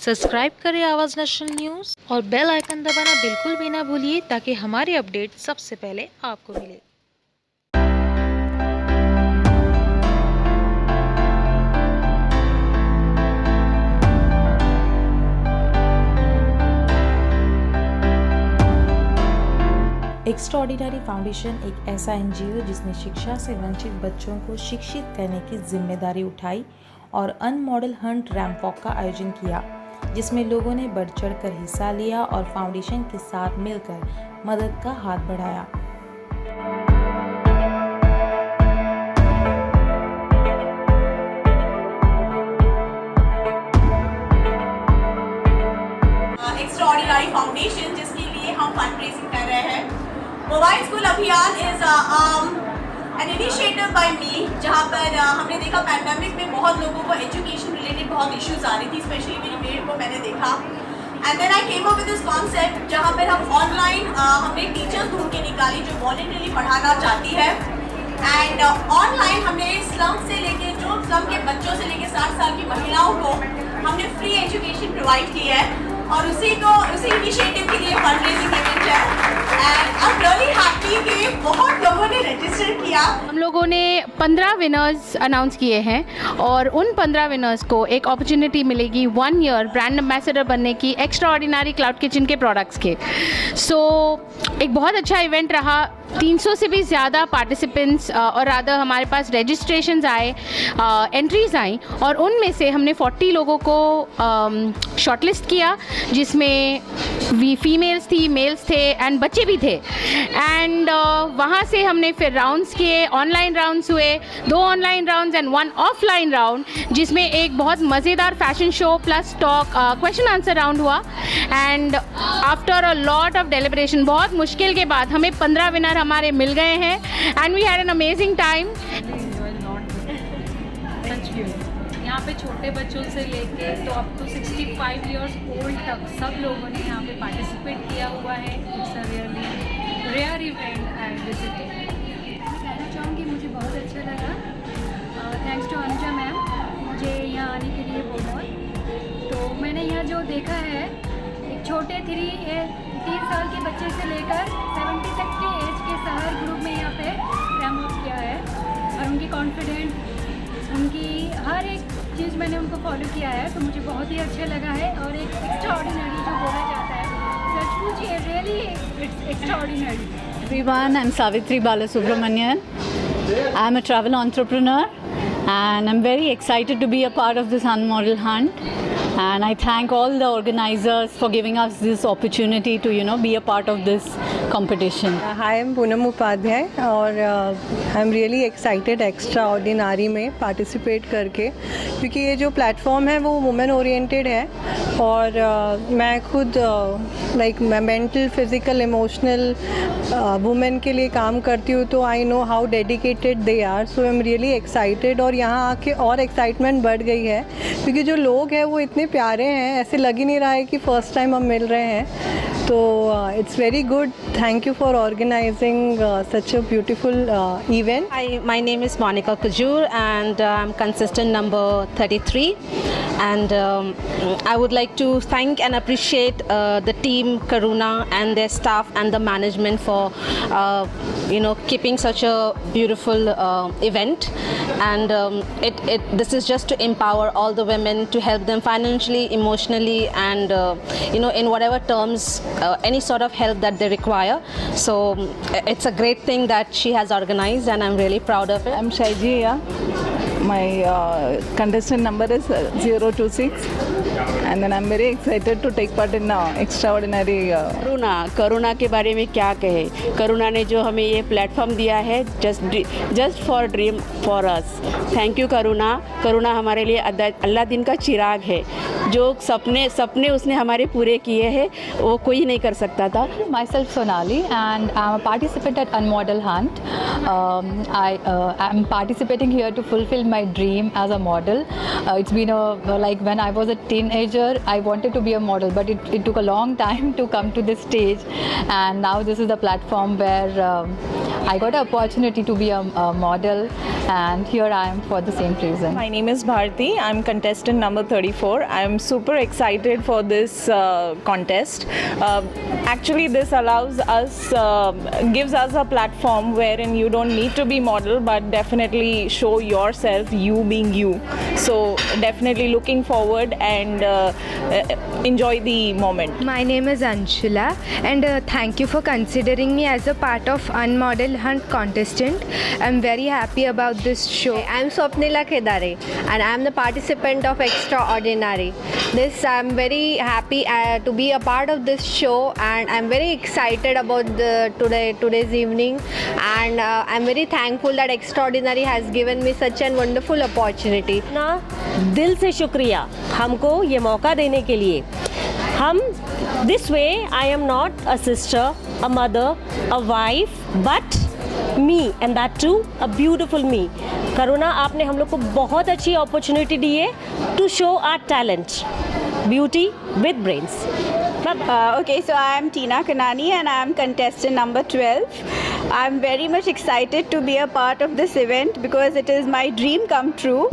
Subscribe करें आवाज़ national news और बेल आइकन दबाना बिल्कुल भी ना भूलिए ताकि हमारे अपडेट सबसे पहले आपको मिले। एक्स्ट्राऑर्डिनरी फाउंडेशन एक ऐसा एनजीओ जिसने शिक्षा से वंचित बच्चों को शिक्षित करने की जिम्मेदारी उठाई और अनमॉडल हंट रैंप वॉक का आयोजन किया, जिसमें लोगों ने बढ़ चढ़ कर हिस्सा लिया और फाउंडेशन के साथ मिलकर मदद का हाथ बढ़ाया। एक्स्ट्राऑर्डिनरी फाउंडेशन जिसके लिए हम फंड रेजिंग कर रहे हैं। मोबाइल स्कूल अभियान is an initiative by me, जहाँ पर हमने देखा पैंडेमिक में बहुत लोगों को एजुकेशन रिलेटेड बहुत इश्यूज आ रही थी, स्पेशली मेरी मेड को मैंने देखा। And then I came up with this concept जहाँ पर हम ऑनलाइन हमने टीचर्स ढूंढ के निकाली जो वॉलंटरीली पढ़ाना चाहती है। एंड ऑनलाइन हमने स्लम से लेके जो स्लम के बच्चों से लेके 60 साल की महिलाओं को हमने फ्री एजुकेशन प्रोवाइड की है और उसी इनिशिएटिव के लिए फंड रेजिंग इवेंट है। And I am really happy कि बहुत लोगों ने रजिस्टर किया। हम लोगों ने 15 विनर्स अनाउंस किए हैं और उन 15 विनर्स को एक अपॉर्चुनिटी मिलेगी 1 ईयर ब्रांड एम्बेसडर बनने की एक्स्ट्राऑर्डिनरी क्लाउड किचन के प्रोडक्ट्स के। सो एक बहुत अच्छा इवेंट रहा। 300 से भी ज़्यादा पार्टिसिपेंट्स और रादर हमारे पास रजिस्ट्रेशंस आए, एंट्रीज़ आई और उनमें से हमने 40 लोगों को शॉर्टलिस्ट किया, जिसमें फीमेल्स थी, मेल्स थे एंड बच्चे भी थे। एंड वहाँ से हमने फिर राउंड्स किए, ऑनलाइन राउंड्स हुए, 2 online rounds and 1 offline round, जिसमें एक बहुत मज़ेदार fashion show plus talk question answer round हुआ। And after a lot of deliberation, बहुत मुश्किल के बाद हमें 15 विनर हमारे मिल गए हैं and we had an amazing time. यहाँ पे छोटे बच्चों से लेके तो अप टू 65 इयर्स ओल्ड तक सब लोगों ने यहाँ पे पार्टिसिपेट किया हुआ है। It's a really rare event and visited. मैं कहना चाहूँगी मुझे बहुत अच्छा लगा। थैंक्स टू अनुजा मैम मुझे यहाँ आने के लिए बहुत। तो मैंने यहाँ जो देखा है, एक छोटे 3 साल के बच्चे से लेकर 70 तक के एज के हर ग्रुप में यहाँ पे रैंप वॉक किया है और उनकी कॉन्फिडेंट, उनकी हर एक चीज़ मैंने उनको फॉलो किया है, तो मुझे बहुत ही अच्छा लगा है। और एक एक्स्ट्राऑर्डिनरी जो बोला जाता है, सचमुच ये really it's extraordinary. Everyone, I'm Savitri Balasubramanian. I'm a travel entrepreneur and I'm very excited to be a part of this unmodel hunt. And I thank all the organizers for giving us this opportunity to, be a part of this competition. Hi, I'm Poonam Upadhyay और I'm really excited extraordinary में participate करके, क्योंकि ये जो platform है वो women oriented है और मैं खुद मैं मेंटल, फिज़िकल, इमोशनल वुमेन के लिए काम करती हूँ, तो I know how dedicated they are. So I am really excited और यहाँ आके और एक्साइटमेंट बढ़ गई है, क्योंकि जो लोग हैं वो इतने प्यारे हैं, ऐसे लग ही नहीं रहा है कि फ़र्स्ट टाइम हम मिल रहे हैं। तो it's very good. Thank you for organizing such a beautiful event. Hi, my name is Monica Kajur and I'm contestant number 33. And I would like to thank and appreciate the team Karuna and their staff and the management for keeping such a beautiful event. And this is just to empower all the women, to help them financially, emotionally, and in whatever terms, any sort of help that they require. So it's a great thing that she has organized and I'm really proud of it. I'm Shaiji. My contestant number is 026 and then I'm very excited to take part in extraordinary करुणा के बारे में क्या कहे। करुणा ने जो हमें ये platform दिया है, just for dream for us. Thank you Karuna. Karuna हमारे लिए अल्लाह दिन का चिराग है। जो सपने उसने हमारे पूरे किए हैं, वो कोई नहीं कर सकता था। Myself Sonali and I'm a participant at Unmodel Hunt. I am participating here to fulfill my dream as a model. It's been when I was a teenager, I wanted to be a model, but it took a long time to come to this stage, and now this is the platform where I got an opportunity to be a model, and here I am for the same reason. My name is Bharti. I'm contestant number 34. I'm super excited for this contest. Actually, this allows us, gives us a platform wherein you don't need to be model, but definitely show yourself, you being you. So definitely looking forward and enjoy the moment. My name is Anshula, and thank you for considering me as a part of Unmodel Hunt contestant. I'm very happy about this show. I'm Swapnila Khedare, and I'm the participant of Extraordinary. I'm very happy to be a part of this show, and I'm very excited about today's evening, and I'm very thankful that Extraordinary has given me such a wonderful opportunity. ना दिल से शुक्रिया हमको ये मौका देने के लिए. हम this way I am not a sister, a mother, a wife, but me, and that too a beautiful me. करुणा, आपने हम लोग को बहुत अच्छी अपॉर्चुनिटी दी है to show our talent, beauty with brains. Okay, so I am Tina Kanani and I am contestant number 12. I am very much excited to be a part of this event because it is my dream come true.